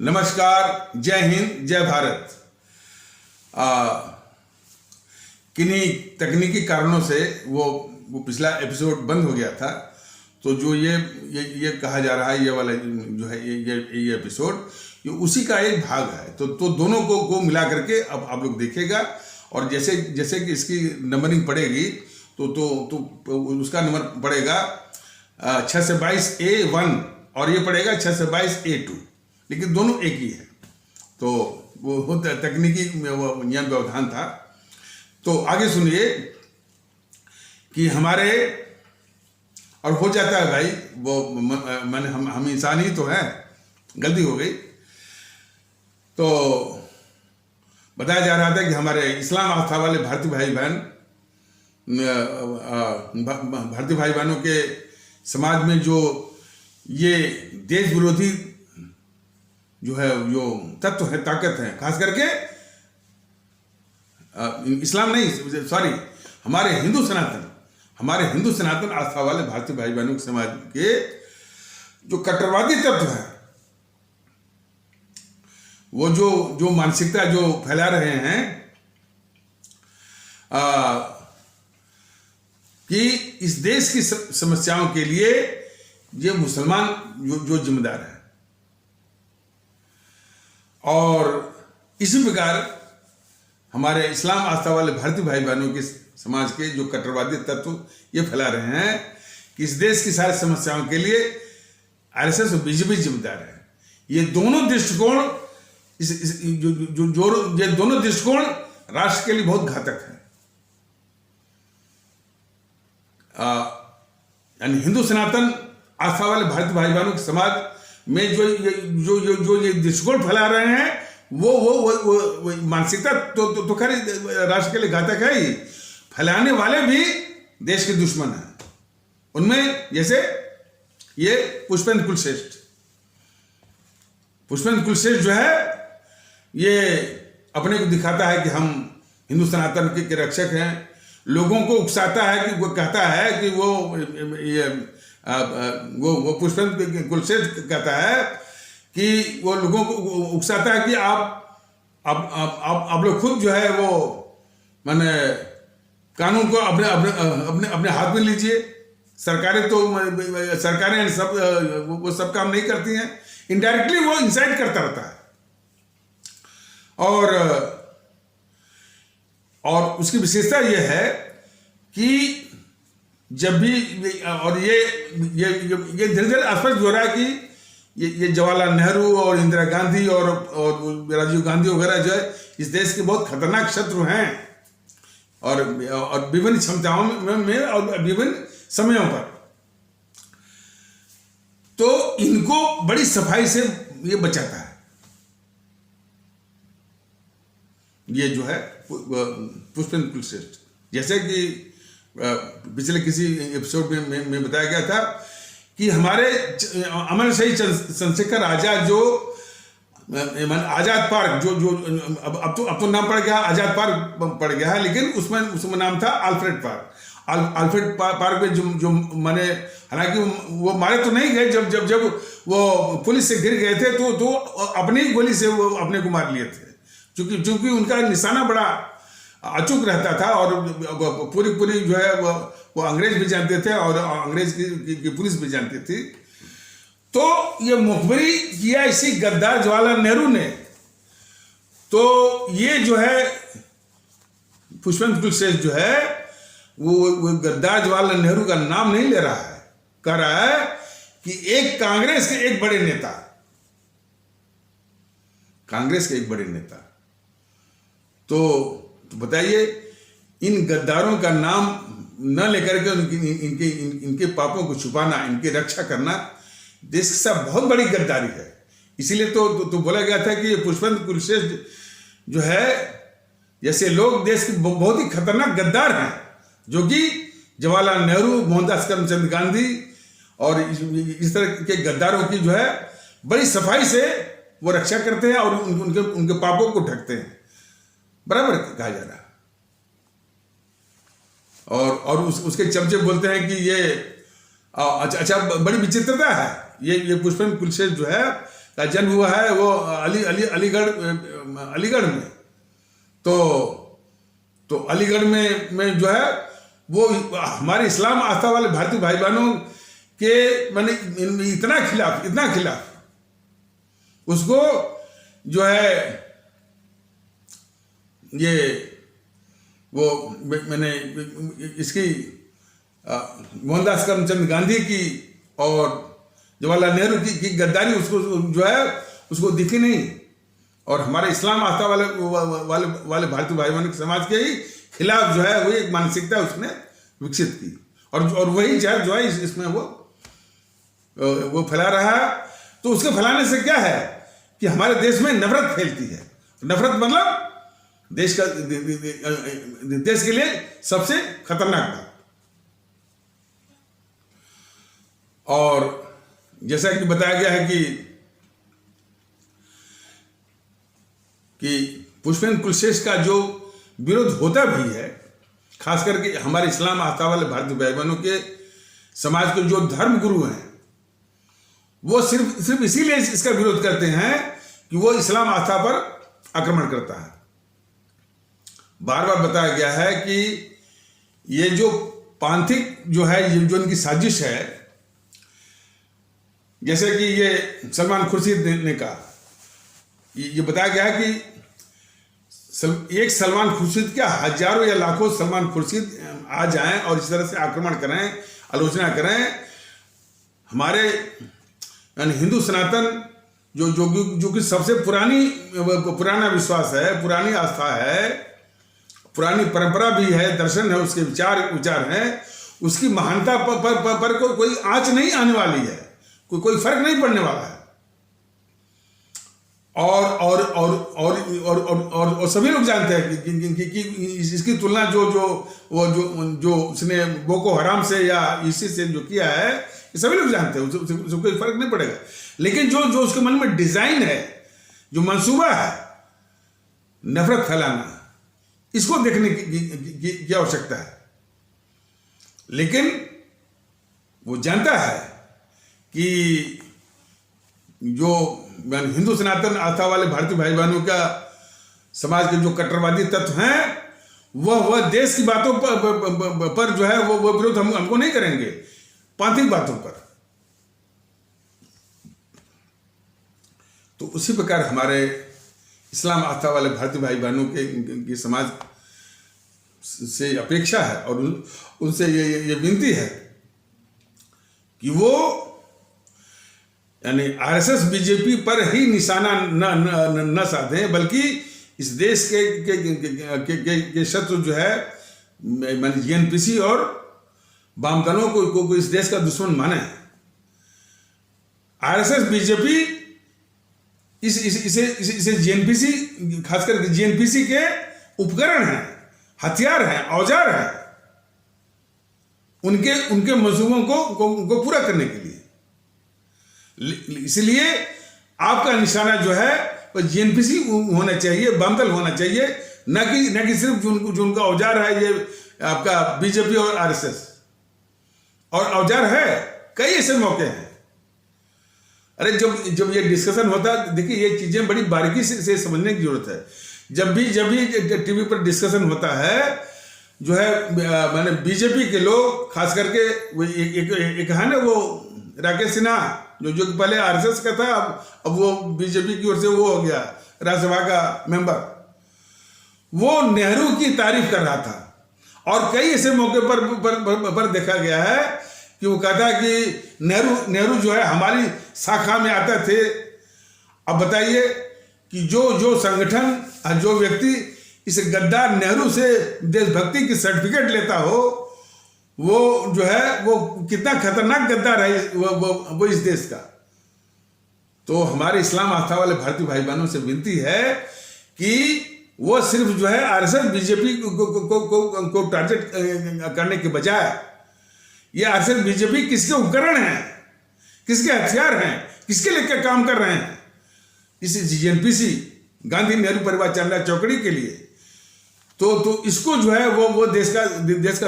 नमस्कार, जय हिंद, जय भारत। किन्हीं तकनीकी कारणों से वो पिछला एपिसोड बंद हो गया था। तो जो ये कहा जा रहा है, ये वाला जो है ये एपिसोड ये उसी का एक भाग है। तो दोनों को मिला करके अब आप लोग देखिएगा। और जैसे कि इसकी नंबरिंग पड़ेगी तो उसका नंबर पड़ेगा 6 से 22 A1 और ये पड़ेगा 6 से 22 A2, लेकिन दोनों एक ही है। तो वो तकनीकी नियम व्यवधान था। तो आगे सुनिए कि हमारे और हो जाता है भाई, वो मैंने हम इंसान ही तो हैं, गलती हो गई। तो बताया जा रहा था कि हमारे इस्लाम आस्था वाले भारतीय भाई बहनों के समाज में जो ये देश विरोधी जो है जो तत्व है, ताकत है, खास करके इस्लाम नहीं, सॉरी, हमारे हिंदू सनातन आस्था वाले भारतीय भाई बहनों के समाज के जो कट्टरवादी तत्व है, वो जो मानसिकता जो फैला रहे हैं कि इस देश की समस्याओं के लिए ये मुसलमान जो जिम्मेदार है। और इसी प्रकार हमारे इस्लाम आस्था वाले भारतीय भाई बहनों के समाज के जो कट्टरवादी तत्व ये फैला रहे हैं कि इस देश की सारी समस्याओं के लिए आरएसएस और बीजेपी जिम्मेदार है। ये दोनों दृष्टिकोण ये दोनों दृष्टिकोण राष्ट्र के लिए बहुत घातक है। यानी हिंदू सनातन आस्था वाले भारतीय भाई बहनों के समाज में जो ये दृष्टिकोण फैला रहे हैं, वो मानसिकता तो खैर राष्ट्र के लिए घातक है ही, फैलाने वाले भी देश के दुश्मन हैं। उनमें जैसे ये पुष्पेंद्र कुलश्रेष्ठ जो है, ये अपने को दिखाता है कि हम हिंदू सनातन के रक्षक हैं। लोगों को उकसाता है कि वो कहता है कि वो पुष्पेंद्र कुलश्रेष्ठ कहता है कि वो लोगों को उकसाता है कि आप लोग खुद जो है वो माने कानून को अपने हाथ में लीजिए। सरकारें वो सब काम नहीं करती हैं। इनडायरेक्टली वो इंसाइट करता रहता है। और उसकी विशेषता ये है कि जब भी और ये धीरे धीरे स्पष्ट हो रहा है कि ये जवाहरलाल नेहरू और इंदिरा गांधी और राजीव गांधी वगैरह जो है इस देश के बहुत खतरनाक शत्रु हैं। और विभिन्न क्षमताओं में और विभिन्न समयों पर तो इनको बड़ी सफाई से ये बचाता है। ये जो है पुष्पेंद्र कुलश्रेष्ठ, जैसे कि पिछले किसी एपिसोड में बताया गया था कि हमारे अमर शहीद चंद्रशेखर आजाद जो आजाद पार्क जो अब तो नाम पड़ गया, आजाद पार्क पड़ गया है, लेकिन उसमें नाम था अल्फ्रेड पार्क में जो माने, हालांकि वो मारे तो नहीं गए। जब वो पुलिस से गिर गए थे तो अपनी गोली से वो अपने को मार लिए थे, क्योंकि उनका निशाना बड़ा अचूक रहता था। और पूरी जो है वो अंग्रेज भी जानते थे और अंग्रेज की पुलिस भी जानती थी। तो ये मुखबरी किया इसी गद्दार जवाहरलाल नेहरू ने। तो ये जो है पुष्पेंद्र कुलश्रेष्ठ जो है वो गद्दार जवाहरलाल नेहरू का नाम नहीं ले रहा है, कह रहा है कि कांग्रेस के एक बड़े नेता। तो बताइए, इन गद्दारों का नाम न लेकर के इनके पापों को छुपाना, इनकी रक्षा करना देश के साथ बहुत बड़ी गद्दारी है। इसीलिए तो बोला गया था कि पुष्पेंद्र कुलश्रेष्ठ जो है जैसे लोग देश के बहुत ही खतरनाक गद्दार हैं, जो कि जवाहरलाल नेहरू, मोहनदास करमचंद गांधी और इस तरह के गद्दारों की जो है बड़ी सफाई से वो रक्षा करते हैं और उनके पापों को ढकते हैं, बराबर कहा जा रहा है। और उसके चमचे बोलते हैं कि ये अच्छा बड़ी विचित्रता है। ये पुष्पेंद्र कुलश्रेष्ठ जो है का जन्म हुआ है वो अलीगढ़ में। तो अलीगढ़ में जो है वो हमारे इस्लाम आस्था वाले भारतीय भाई बहनों के मैंने इतना खिलाफ उसको जो है ये वो मैंने इसकी मोहनदास करमचंद गांधी की और जवाहरलाल नेहरू की गद्दारी उसको जो है उसको दिखी नहीं, और हमारे इस्लाम आस्था वाले भारतीय भाई बहनों के समाज के ही खिलाफ जो है वही एक मानसिकता उसने विकसित की, और वही जहर जो है इसमें वो फैला रहा है। तो उसके फैलाने से क्या है कि हमारे देश में नफरत फैलती है। नफरत मतलब देश के लिए सबसे खतरनाक बात। और जैसा कि बताया गया है कि पुष्पेंद्र कुलश्रेष्ठ का जो विरोध होता भी है, खास करके हमारे इस्लाम आस्था वाले भारतीय भाई बहनों के समाज के जो धर्म गुरु हैं, वो सिर्फ इसीलिए इसका विरोध करते हैं कि वो इस्लाम आस्था पर आक्रमण करता है। बार बार बताया गया है कि ये जो पांथिक जो है, ये जो इनकी साजिश है, जैसे कि ये सलमान खुर्शीद ने कहा, ये बताया गया है कि एक सलमान खुर्शीद क्या हजारों या लाखों सलमान खुर्शीद आ जाएं और इस तरह से आक्रमण करें, आलोचना करें हमारे यानी हिंदू सनातन जो कि सबसे पुराना विश्वास है, पुरानी आस्था है, पुरानी परंपरा भी है, दर्शन है, उसके विचार हैं, उसकी महानता पर कोई आंच नहीं आने वाली है, कोई फर्क नहीं पड़ने वाला है। और सभी लोग जानते हैं कि इसकी तुलना जो उसने बोको हराम से या इसी से जो किया है, ये सभी लोग जानते हैं, उसको कोई फर्क नहीं पड़ेगा। लेकिन जो उसके मन में डिजाइन है, जो मंसूबा है नफरत फैलाना, इसको देखने की आवश्यकता है। लेकिन वो जानता है कि जो हिंदू सनातन आस्था वाले भारतीय भाई बहनों का समाज के जो कट्टरवादी तत्व हैं, वह देश की बातों पर जो है वो विरोध हमको नहीं करेंगे, पांथिक बातों पर। तो उसी प्रकार हमारे इस्लाम आस्था वाले भारतीय भाई बहनों के समाज से अपेक्षा है और उनसे ये विनती है कि वो यानी आरएसएस बीजेपी पर ही निशाना न साधें, बल्कि इस देश के शत्रु जो है माने जीएनपीसी और वाम दलों को इस देश का दुश्मन माने। आरएसएस बीजेपी इसे जीएनपीसी, खासकर जीएनपीसी के उपकरण हैं, हथियार हैं, औजार हैं उनके मंसूबों को पूरा करने के लिए। इसलिए आपका निशाना जो है वो जीएनपीसी होना चाहिए, वामदल होना चाहिए, न कि सिर्फ जो उनका औजार है ये आपका बीजेपी और आरएसएस। और औजार है, कई ऐसे मौके हैं। अरे जब ये डिस्कशन होता है, देखिए ये चीजें बड़ी बारीकी से समझने की जरूरत है। जब भी टीवी पर डिस्कशन होता है जो है, मैंने बीजेपी के लोग खास करके वो एक है ना वो राकेश सिन्हा जो पहले आरएसएस का था, अब वो बीजेपी की ओर से वो हो गया राज्यसभा का मेंबर, वो नेहरू की तारीफ कर रहा था। और कई ऐसे मौके पर देखा गया है कि वो कहता है कि नेहरू जो है हमारी शाखा में आते थे। अब बताइए कि जो संगठन, जो व्यक्ति इस गद्दार नेहरू से देशभक्ति की सर्टिफिकेट लेता हो, वो जो है वो कितना खतरनाक गद्दार है वो इस देश का। तो हमारे इस्लाम आस्था वाले भारतीय भाई बहनों से विनती है कि वो सिर्फ जो है आरएसएस बीजेपी को टारगेट करने के बजाय, ये आरएसएस बीजेपी किसके उपकरण हैं, किसके हथियार हैं, किसके लिए काम कर रहे हैं, इस जीएनपीसी गांधी नेहरू परिवार चंदा चौकड़ी के लिए। तो इसको जो है वो देश का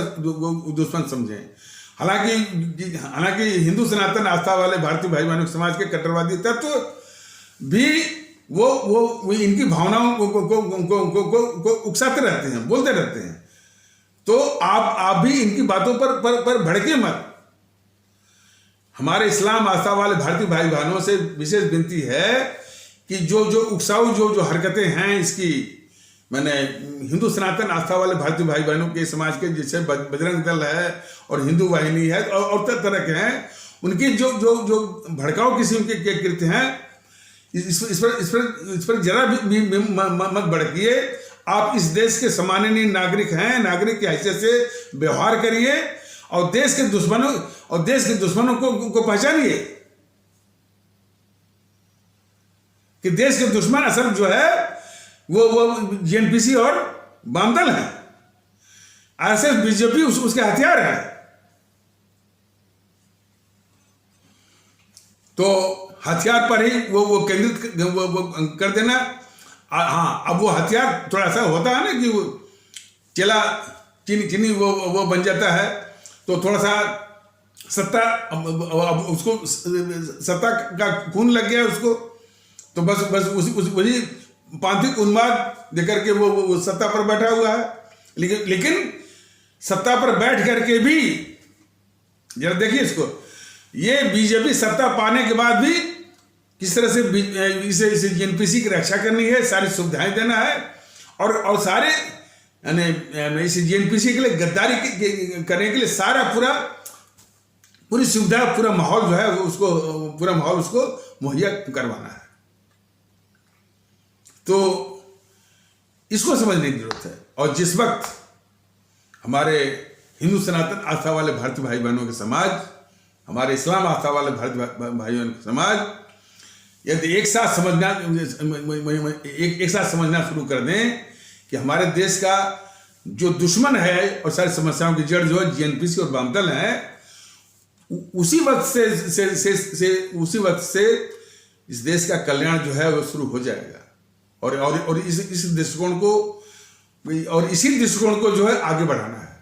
दुश्मन समझें। हालांकि हिंदू सनातन आस्था वाले भारतीय भाई बहनों समाज के कट्टरवादी तत्व भी वो इनकी भावनाओं को उकसाते रहते हैं, बोलते रहते हैं। तो आप भी इनकी बातों पर भड़के मत। हमारे इस्लाम आस्था वाले भारतीय भाई बहनों से विशेष विनती है कि जो उकसाऊ जो हरकतें हैं इसकी, मैंने हिंदू सनातन आस्था वाले भारतीय भाई बहनों के समाज के, जैसे बजरंग दल है और हिंदू वाहिनी है और तरह के हैं, उनकी जो भड़काऊ किस्म के कृत्य हैं, इस पर जरा भी मत भड़किए। आप इस देश के सम्माननीय नागरिक हैं, नागरिक की हैसियत से व्यवहार करिए और देश के दुश्मनों को पहचानिए कि देश के दुश्मन असल जो है वो जेएनपीसी और वामदल है। आरएसएस बीजेपी उसके हथियार है। तो हथियार पर ही वो केंद्रित कर देना। हाँ, अब वो हथियार थोड़ा सा होता है ना कि वो चला चीनी वो बन जाता है, तो थोड़ा सा सत्ता, अब उसको सत्ता का खून लग गया उसको, तो बस वही पांथिक उन्माद देकर के वो सत्ता पर बैठा हुआ है। लेकिन सत्ता पर बैठ करके भी जरा देखिए इसको, ये बीजेपी सत्ता पाने के बाद भी किस तरह से इसे जेएनपीसी की रक्षा करनी है, सारी सुविधाएं देना है और सारे यानी इस जेएनपीसी के लिए गद्दारी करने के लिए सारा पूरी सुविधा, पूरा माहौल जो है उसको मुहैया करवाना है। तो इसको समझने की जरूरत है। और जिस वक्त हमारे हिंदू सनातन आस्था वाले भारतीय भाई बहनों के समाज, हमारे इस्लाम आस्था वाले भारतीय भाई बहनों के समाज यदि एक साथ समझना शुरू कर दें कि हमारे देश का जो दुश्मन है और सारी समस्याओं की जड़ जो है जेएनपीसी और वामदल है, उसी वक्त से इस देश का कल्याण जो है वो शुरू हो जाएगा। और इस दृष्टिकोण को और इसी दृष्टिकोण को जो है आगे बढ़ाना है।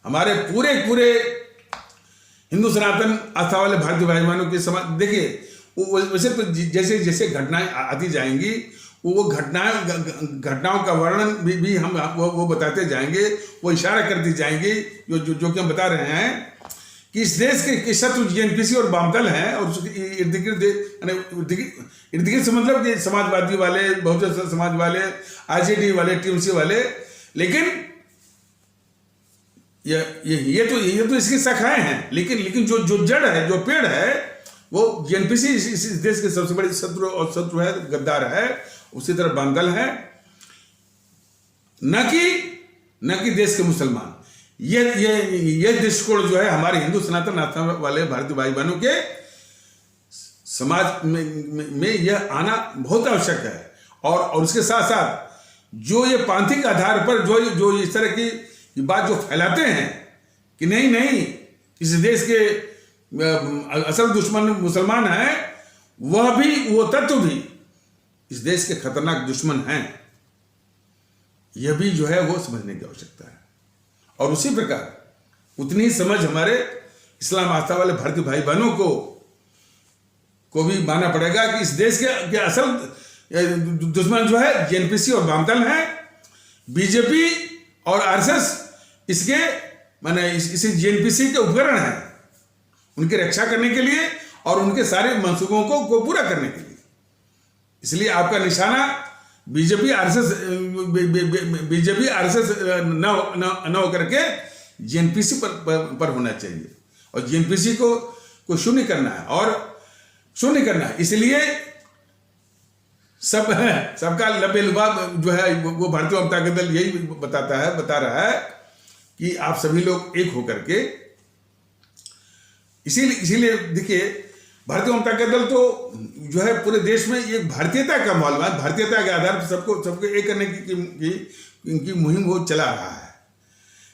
हमारे पूरे हिंदू सनातन आस्था वाले भारतीय भाई बहनों के समाज, देखिए वैसे तो जैसे जैसे घटनाएं आती जाएंगी, वो घटनाओं का वर्णन भी हम वो बताते जाएंगे, वो इशारा करती जाएंगी जो कि हम बता रहे हैं कि इस देश के शत्रु जेएनपीसी और वामदल हैं और उसके इर्द गिर्द से मतलब कि समाजवादी वाले, बहुजन समाज वाले, आरजेडी वाले, टीएमसी वाले। लेकिन ये तो इसकी शाखाएं हैं, लेकिन जो जड़ है, जो पेड़ है, वो जेएनपीसी इस देश के सबसे बड़े शत्रु है, गद्दार है। उसी तरह वामदल है, न कि देश के मुसलमान। ये दृष्टिकोण जो है हमारे हिंदू सनातन आस्था वाले भारतीय भाई बहनों के समाज में यह आना बहुत आवश्यक है। और उसके साथ साथ जो ये पांथिक आधार पर जो इस तरह की बात जो फैलाते हैं कि नहीं इस देश के असल दुश्मन मुसलमान है, वो तत्व भी इस देश के खतरनाक दुश्मन हैं, यह भी जो है वो समझने की आवश्यकता है। और उसी प्रकार उतनी ही समझ हमारे इस्लाम आस्था वाले भारतीय भाई बहनों को भी मानना पड़ेगा कि इस देश के असल दुश्मन जो है जेएनपीसी और वामदल हैं। बीजेपी और आरएसएस इसके इसी जेएनपीसी के उपकरण हैं, उनकी रक्षा करने के लिए और उनके सारे मंसूबों को पूरा करने के लिए। इसलिए आपका निशाना बीजेपी आरएसएस न होकर के जेएनपीसी पर होना चाहिए और जेएनपीसी को शून्य करना है। इसलिए सबका लबेलुबाब जो है वो भारतीय जनता दल यही बता रहा है कि आप सभी लोग एक होकर के, इसीलिए देखिए भारतीय जनता दल तो जो है पूरे देश में एक भारतीयता का मालूम, भारतीयता के आधार पर सबको एक करने की मुहिम वो चला रहा है।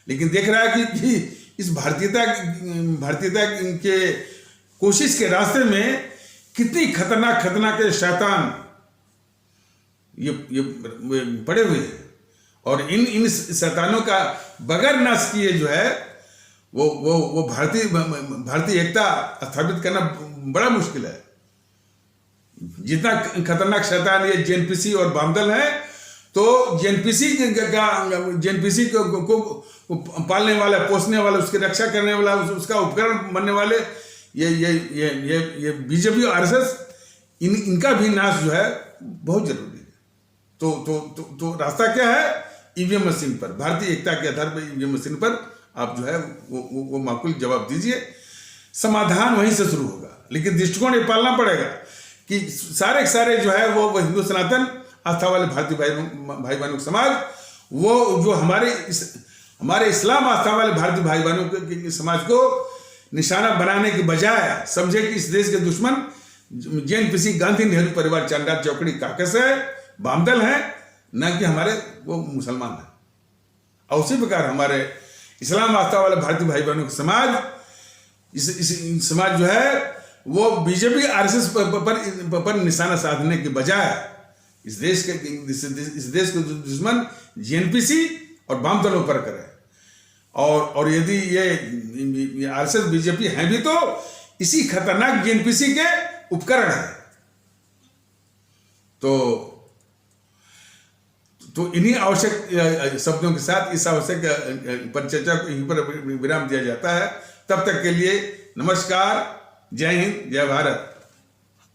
लेकिन देख रहा है कि इस भारतीयता के कोशिश के रास्ते में कितनी खतरनाक शैतान ये पड़े हुए हैं और इन शैतानों का बगैर नाश किए जो है वो भारतीय एकता स्थापित करना बड़ा मुश्किल है। जितना खतरनाक शैतान ये जेएनपीसी और वामदल है, तो जेएनपीसी को पालने वाला, पोसने वाला, उसकी रक्षा करने वाला, उसका उपकरण बनने वाले ये बीजेपी और आरएसएस, इनका भी नाश जो है बहुत जरूरी है। तो रास्ता क्या है? ईवीएम मशीन पर, भारतीय एकता के आधार पर ईवीएम मशीन पर आप जो है वो माकूल जवाब दीजिए। समाधान वहीं से शुरू होगा, लेकिन दृष्टिकोण ये पालना पड़ेगा कि सारे जो है वो हिंदू सनातन आस्था वाले भारतीय भाई बहनों का समाज, वो जो हमारे इस्लाम आस्था वाले भारतीय भाई बहनों के समाज को निशाना बनाने के बजाय समझे कि इस देश के दुश्मन जेएनपीसी, गांधी नेहरू परिवार, चांडाल चौकड़ी काकस है, वामदल है, न कि हमारे वो मुसलमान है। और उसी प्रकार हमारे इस्लाम आस्था वाले भारतीय भाई बहनों का समाज, इस समाज जो है वो बीजेपी आरएसएस पर निशाना साधने के बजाय इस देश के दुश्मन जेएनपीसी और वामदलों पर करे। और यदि ये आरएसएस बीजेपी हैं भी तो इसी खतरनाक जेएनपीसी के उपकरण है। तो इन्हीं आवश्यक शब्दों के साथ इस आवश्यक परिचर्चा को यहीं पर विराम दिया जाता है। तब तक के लिए नमस्कार, जय हिंद, जय भारत।